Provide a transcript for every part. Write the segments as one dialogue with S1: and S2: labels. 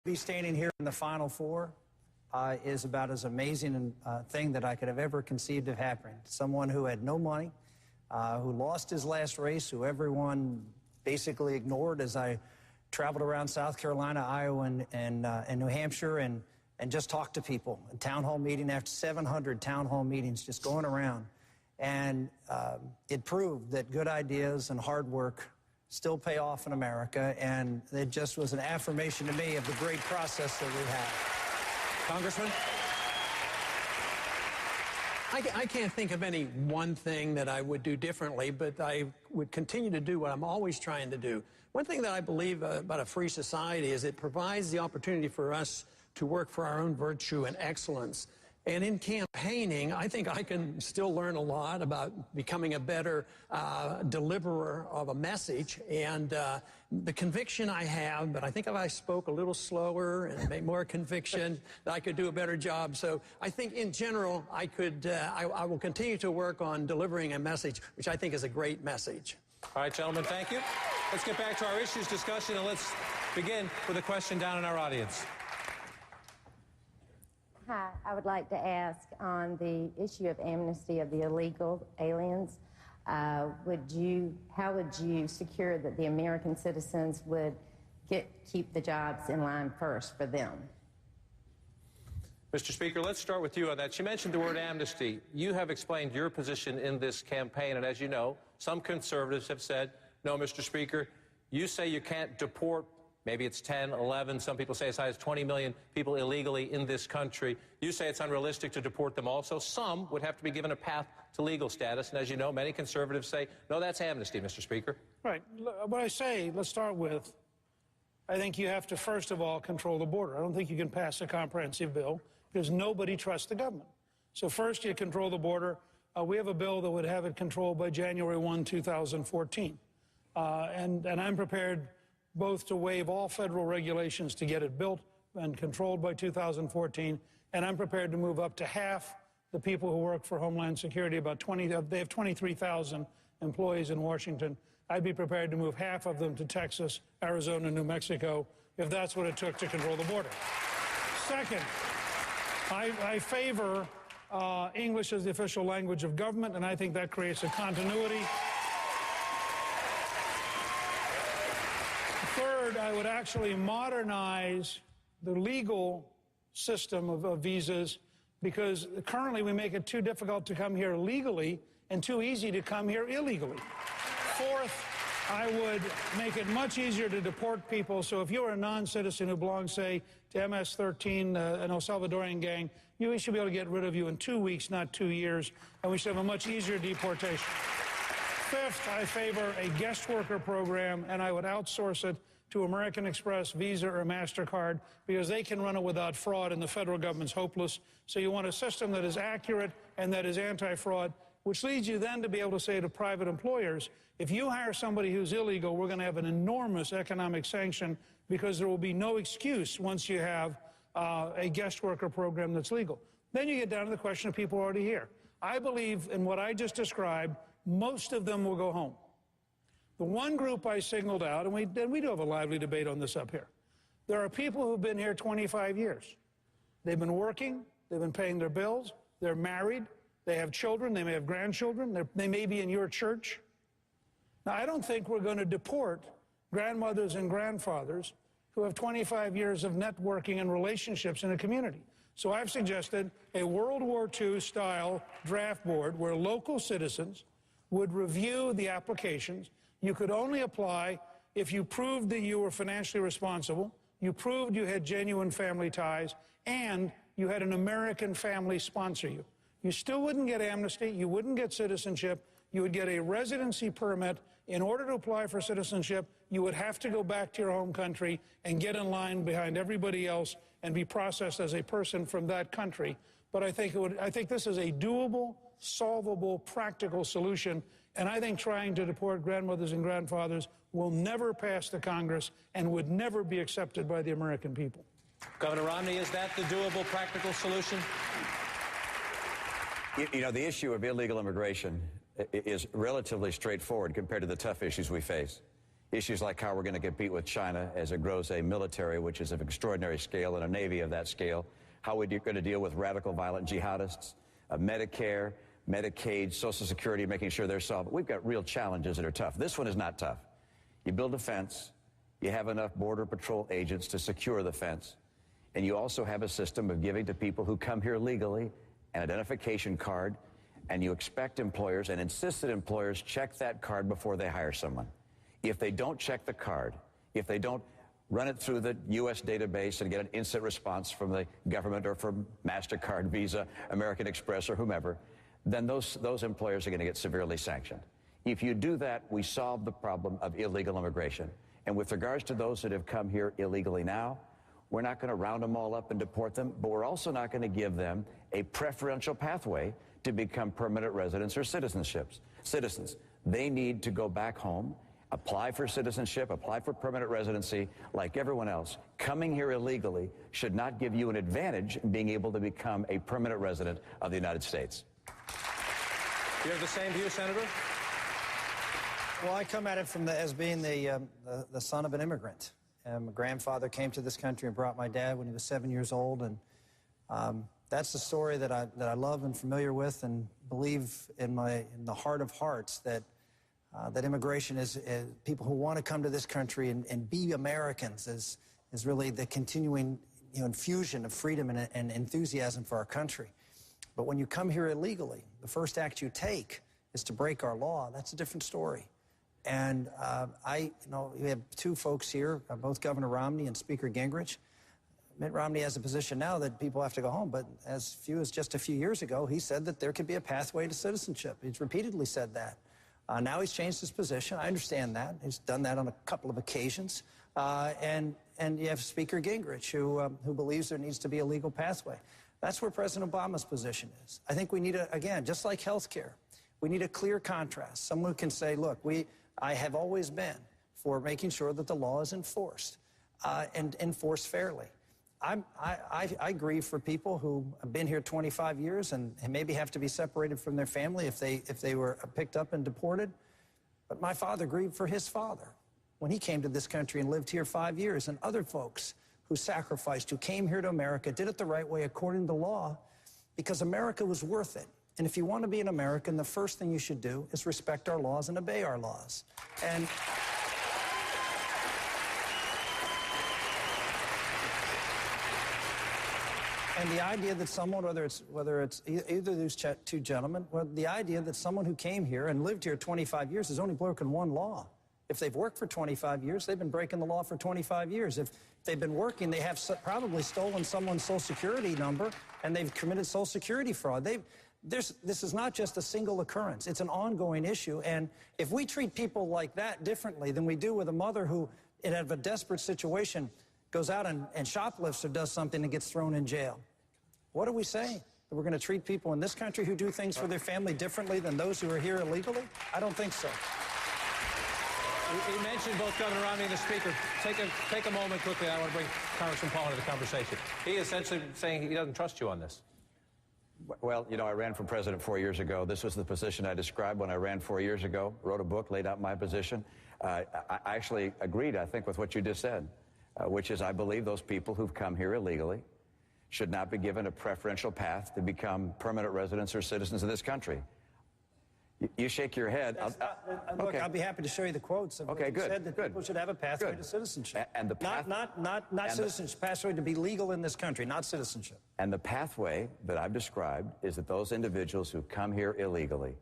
S1: Be standing here in the Final Four is about as amazing a thing that I could have ever conceived of happening. Someone who had no money, who lost his last race, who everyone basically ignored as I traveled around South Carolina, Iowa, and New Hampshire and just talked to people. A town hall meeting after 700 town hall meetings just going around. And it proved that good ideas and hard work still pay off in America, and it just was an affirmation to me of the great process that we have.
S2: Congressman?
S3: I can't think of any one thing that I would do differently, but I would continue to do what I'm always trying to do. One thing that I believe about a free society is it provides the opportunity for us to work for our own virtue and excellence. And in campaigning, I think I can still learn a lot about becoming a better deliverer of a message. And the conviction I have, but I think if I spoke a little slower and made more conviction, that I could do a better job. So I think in general, I will continue to work on delivering a message, which I think is a great message.
S2: All right, gentlemen, thank you. Let's get back to our issues discussion, and let's begin with a question down in our audience.
S4: Hi, I would like to ask on the issue of amnesty of the illegal aliens, how would you secure that the American citizens would keep the jobs in line first for them?
S2: Mr. Speaker, let's start with you on that. You mentioned the word amnesty. You have explained your position in this campaign, and as you know, some conservatives have said, no, Mr. Speaker, you say you can't deport. Maybe it's 10, 11, some people say as high as 20 million people illegally in this country. You say it's unrealistic to deport them also. Some would have to be given a path to legal status. And as you know, many conservatives say, no, that's amnesty, Mr. Speaker.
S5: Right. What I say, let's start with, I think you have to, first of all, control the border. I don't think you can pass a comprehensive bill because nobody trusts the government. So first you control the border. We have a bill that would have it controlled by January 1, 2014. And I'm prepared both to waive all federal regulations to get it built and controlled by 2014, and I'm prepared to move up to half the people who work for Homeland Security, about 20, they have 23,000 employees in Washington. I'd be prepared to move half of them to Texas, Arizona, New Mexico, if that's what it took to control the border. Second, I favor English as the official language of government, and I think that creates a continuity. Third, I would actually modernize the legal system of visas, because currently we make it too difficult to come here legally and too easy to come here illegally. Fourth, I would make it much easier to deport people. So if you're a non-citizen who belongs, say, to MS-13, an El Salvadorian gang, we should be able to get rid of you in 2 weeks, not 2 years, and we should have a much easier deportation. Fifth, I favor a guest worker program, and I would outsource it to American Express, Visa, or MasterCard, because they can run it without fraud, and the federal government's hopeless. So you want a system that is accurate and that is anti-fraud, which leads you then to be able to say to private employers, if you hire somebody who's illegal, we're going to have an enormous economic sanction, because there will be no excuse once you have a guest worker program that's legal. Then you get down to the question of people already here. I believe in what I just described, most of them will go home. The one group I singled out, and we do have a lively debate on this up here, there are people who've been here 25 years. They've been working, they've been paying their bills, they're married, they have children, they may have grandchildren, they may be in your church. Now, I don't think we're going to deport grandmothers and grandfathers who have 25 years of networking and relationships in a community. So I've suggested a World War II-style draft board where local citizens would review the applications. You could only apply if you proved that you were financially responsible, you proved you had genuine family ties, and you had an American family sponsor you. You still wouldn't get amnesty, you wouldn't get citizenship, you would get a residency permit. In order to apply for citizenship, you would have to go back to your home country and get in line behind everybody else and be processed as a person from that country. But I think this is a doable, solvable, practical solution. And I think trying to deport grandmothers and grandfathers will never pass the Congress and would never be accepted by the American people.
S2: Governor Romney, is that the doable, practical solution?
S6: You know, the issue of illegal immigration is relatively straightforward compared to the tough issues we face. Issues like how we're going to compete with China as it grows a military which is of extraordinary scale and a navy of that scale, how we're going to deal with radical violent jihadists, Medicare, Medicaid, Social Security, making sure they're solved. We've got real challenges that are tough. This one is not tough. You build a fence, you have enough Border Patrol agents to secure the fence, and you also have a system of giving to people who come here legally an identification card, and you expect employers and insist that employers check that card before they hire someone. If they don't check the card, if they don't run it through the U.S. database and get an instant response from the government or from MasterCard, Visa, American Express, or whomever, then those employers are going to get severely sanctioned. If you do that, we solve the problem of illegal immigration. And with regards to those that have come here illegally now, we're not going to round them all up and deport them, but we're also not going to give them a preferential pathway to become permanent residents or citizens. They need to go back home, apply for citizenship, apply for permanent residency like everyone else. Coming here illegally should not give you an advantage in being able to become a permanent resident of the United States.
S2: You have the same view, Senator?
S1: Well, I come at it from as being the son of an immigrant. My grandfather came to this country and brought my dad when he was 7 years old, and that's the story that I love and familiar with, and believe in the heart of hearts that that immigration is people who want to come to this country and be Americans is really the continuing infusion of freedom and enthusiasm for our country. But when you come here illegally, the first act you take is to break our law. That's a different story. And we have two folks here, both Governor Romney and Speaker Gingrich. Mitt Romney has a position now that people have to go home, but as few as just a few years ago, he said that there could be a pathway to citizenship. He's repeatedly said that. Now he's changed his position. I understand that. He's done that on a couple of occasions. And you have Speaker Gingrich, who believes there needs to be a legal pathway. That's where President Obama's position is. I think we need, again, just like health care, we need a clear contrast. Someone who can say, look, I have always been for making sure that the law is enforced and enforced fairly. I grieve for people who have been here 25 years and maybe have to be separated from their family if they were picked up and deported. But my father grieved for his father when he came to this country and lived here 5 years, and other folks who sacrificed, who came here to America, did it the right way according to law, because America was worth it. And if you want to be an American, the first thing you should do is respect our laws and obey our laws. And the idea that someone, whether it's either of these two gentlemen, or the idea that someone who came here and lived here 25 years has only broken one law. If they've worked for 25 years, they've been breaking the law for 25 years. If they've been working, they have probably stolen someone's Social Security number, and they've committed Social Security fraud. This is not just a single occurrence. It's an ongoing issue. And if we treat people like that differently than we do with a mother who, in a desperate situation, goes out and shoplifts or does something and gets thrown in jail, what are we saying? That we're going to treat people in this country who do things for their family differently than those who are here illegally? I don't think so.
S2: You mentioned both Governor Romney and the Speaker. Take a moment quickly. I want to bring Congressman Paul into the conversation. He is essentially saying he doesn't trust you on this.
S6: Well, I ran for president 4 years ago. This was the position I described when I ran 4 years ago, wrote a book, laid out my position. I actually agreed, I think, with what you just said, which is I believe those people who've come here illegally should not be given a preferential path to become permanent residents or citizens of this country. You shake your head.
S1: Look, I'll be happy to show you the quotes of what you said, that people should have a pathway to citizenship.
S6: And the path,
S1: not citizenship, pathway to be legal in this country, not citizenship.
S6: And the pathway that I've described is that those individuals who come here illegally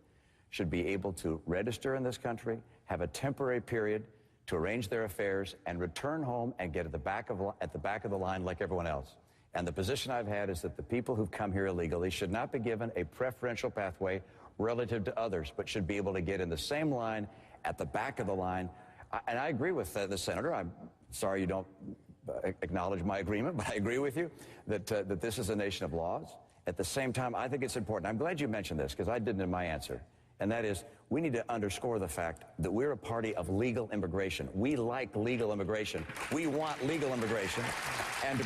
S6: should be able to register in this country, have a temporary period to arrange their affairs, and return home and get at the back of the line like everyone else. And the position I've had is that the people who've come here illegally should not be given a preferential pathway relative to others, but should be able to get in the same line at the back of the line. And I agree with the senator. I'm sorry you don't acknowledge my agreement, but I agree with you that this is a nation of laws. At the same time, I think it's important. I'm glad you mentioned this, because I didn't in my answer. And that is, we need to underscore the fact that we're a party of legal immigration. We like legal immigration. We want legal immigration. And to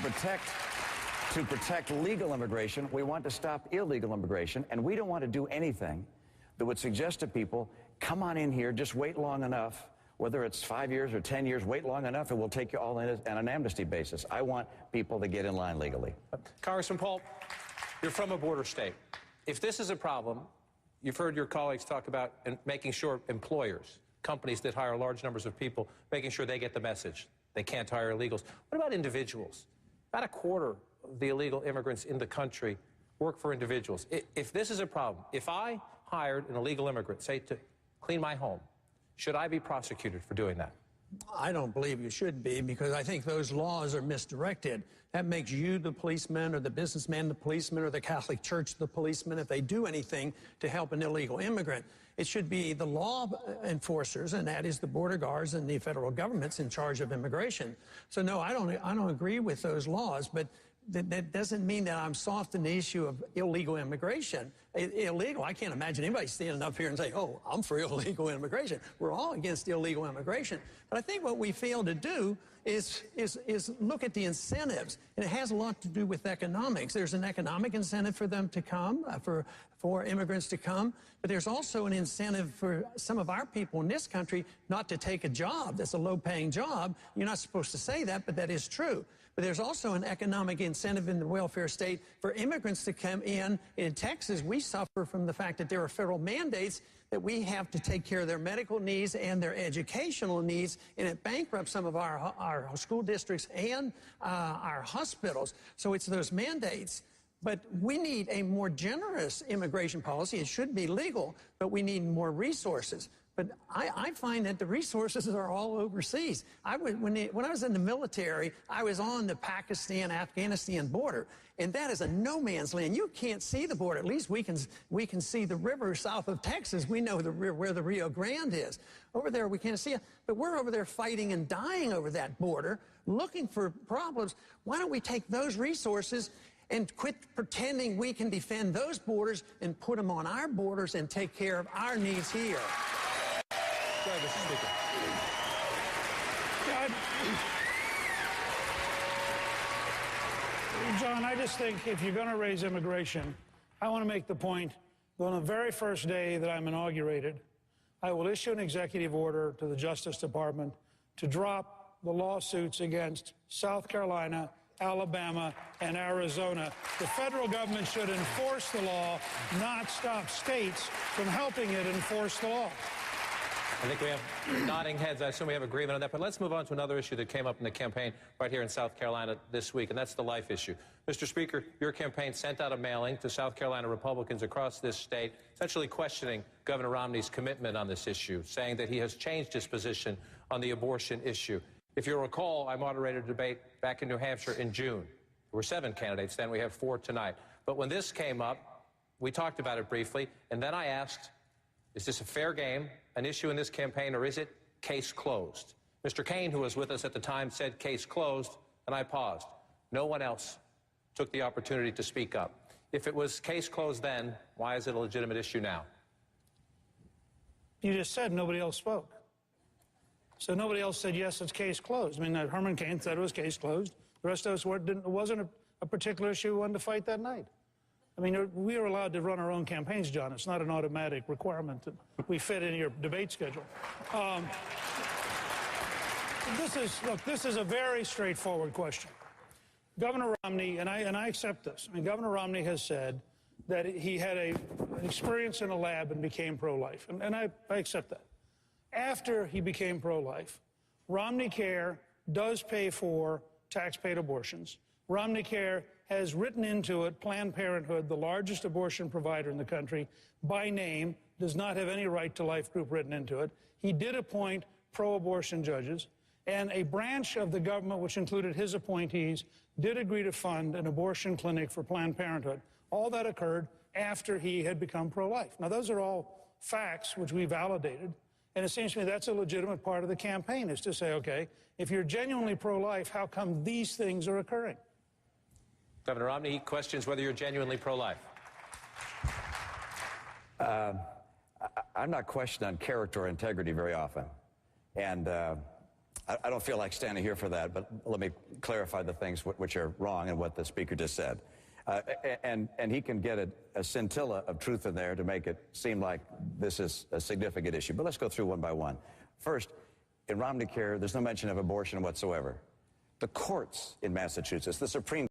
S6: protect legal immigration, we want to stop illegal immigration, and we don't want to do anything that would suggest to people, come on in here, just wait long enough, whether it's 5 years or 10 years, wait long enough, and we'll take you all in on an amnesty basis. I want people to get in line legally.
S2: Congressman Paul, you're from a border state. If this is a problem, you've heard your colleagues talk about making sure employers, companies that hire large numbers of people, making sure they get the message. They can't hire illegals. What about individuals? About a quarter of the illegal immigrants in the country work for individuals. If this is a problem, if I hired an illegal immigrant, say, to clean my home, should I be prosecuted for doing that?
S3: I don't believe you should be, because I think those laws are misdirected. That makes you the policeman, or the businessman the policeman, or the Catholic Church the policeman if they do anything to help an illegal immigrant. It should be the law enforcers, and that is the border guards and the federal government's in charge of immigration. So no, I don't agree with those laws, but that doesn't mean that I'm soft in the issue of illegal immigration. Illegal, I can't imagine anybody standing up here and saying, oh, I'm for illegal immigration. We're all against illegal immigration. But I think what we fail to do is look at the incentives. And it has a lot to do with economics. There's an economic incentive for them to come, for immigrants to come. But there's also an incentive for some of our people in this country not to take a job that's a low-paying job. You're not supposed to say that, but that is true. But there's also an economic incentive in the welfare state for immigrants to come in. In Texas, we suffer from the fact that there are federal mandates that we have to take care of their medical needs and their educational needs, and it bankrupts some of our school districts and our hospitals. So it's those mandates. But we need a more generous immigration policy. It should be legal, but we need more resources. But I find that the resources are all overseas. When I was in the military, I was on the Pakistan-Afghanistan border, and that is a no man's land. You can't see the border. At least we can see the river south of Texas. We know where the Rio Grande is. Over there, we can't see it. But we're over there fighting and dying over that border, looking for problems. Why don't we take those resources and quit pretending we can defend those borders and put them on our borders and take care of our needs here?
S2: Go ahead, Mr. Speaker.
S5: John, I just think if you're going to raise immigration, I want to make the point that on the very first day that I'm inaugurated, I will issue an executive order to the Justice Department to drop the lawsuits against South Carolina, Alabama, and Arizona. The federal government should enforce the law, not stop states from helping it enforce the law.
S2: I think we have nodding heads. I assume we have agreement on that. But let's move on to another issue that came up in the campaign right here in South Carolina this week, and that's the life issue. Mr. Speaker, your campaign sent out a mailing to South Carolina Republicans across this state, essentially questioning Governor Romney's commitment on this issue, saying that he has changed his position on the abortion issue. If you recall, I moderated a debate back in New Hampshire in June. There were 7 candidates then. We have 4 tonight. But when this came up, we talked about it briefly, and then I asked, is this a fair game, an issue in this campaign, or is it case closed? Mr. Kaine, who was with us at the time, said case closed, and I paused. No one else took the opportunity to speak up. If it was case closed then, why is it a legitimate issue now?
S5: You just said nobody else spoke. So nobody else said, yes, it's case closed. I mean, Herman Cain said it was case closed. The rest of us it wasn't a particular issue we wanted to fight that night. I mean, we are allowed to run our own campaigns, John. It's not an automatic requirement that we fit in your debate schedule. This is a very straightforward question. Governor Romney, and I accept this. I mean, Governor Romney has said that he had an experience in a lab and became pro-life, and I accept that. After he became pro-life, Romney Care does pay for tax-paid abortions. Romney Care has written into it Planned Parenthood, the largest abortion provider in the country, by name, does not have any right to life group written into it. He did appoint pro-abortion judges, and a branch of the government, which included his appointees, did agree to fund an abortion clinic for Planned Parenthood. All that occurred after he had become pro-life. Now, those are all facts which we validated, and it seems to me that's a legitimate part of the campaign, is to say, okay, if you're genuinely pro-life, how come these things are occurring?
S2: Governor Romney questions whether you're genuinely pro-life.
S6: I'm not questioned on character or integrity very often. And I don't feel like standing here for that, but let me clarify the things which are wrong and what the speaker just said. And he can get a scintilla of truth in there to make it seem like this is a significant issue. But let's go through one by one. First, In Romney Care, there's no mention of abortion whatsoever. The courts in Massachusetts, the Supreme